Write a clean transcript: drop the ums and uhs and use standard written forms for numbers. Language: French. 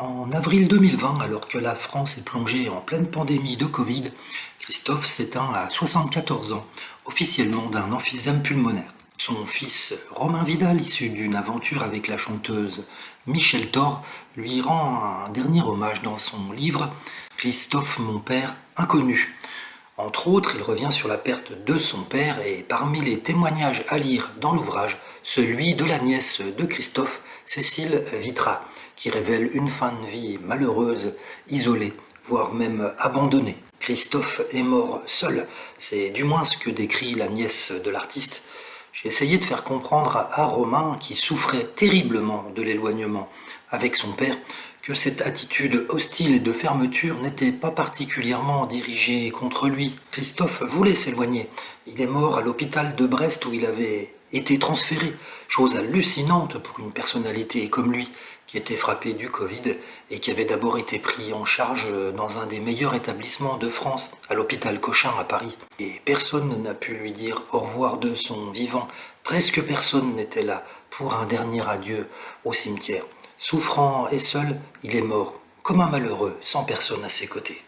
En avril 2020, alors que la France est plongée en pleine pandémie de Covid, Christophe s'éteint à 74 ans, officiellement d'un emphysème pulmonaire. Son fils Romain Vidal, issu d'une aventure avec la chanteuse Michel Thor, lui rend un dernier hommage dans son livre Christophe, mon père inconnu. Entre autres, il revient sur la perte de son père et parmi les témoignages à lire dans l'ouvrage, celui de la nièce de Christophe, Cécile Vitra, qui révèle une fin de vie malheureuse, isolée, voire même abandonnée. Christophe est mort seul, c'est du moins ce que décrit la nièce de l'artiste. J'ai essayé de faire comprendre à Romain, qui souffrait terriblement de l'éloignement avec son père, que cette attitude hostile et de fermeture n'était pas particulièrement dirigée contre lui. Christophe voulait s'éloigner. Il est mort à l'hôpital de Brest où il avait été transféré, chose hallucinante pour une personnalité comme lui, qui était frappé du Covid et qui avait d'abord été pris en charge dans un des meilleurs établissements de France, à l'hôpital Cochin à Paris. Et personne n'a pu lui dire au revoir de son vivant. Presque personne n'était là pour un dernier adieu au cimetière. Souffrant et seul, il est mort, comme un malheureux, sans personne à ses côtés.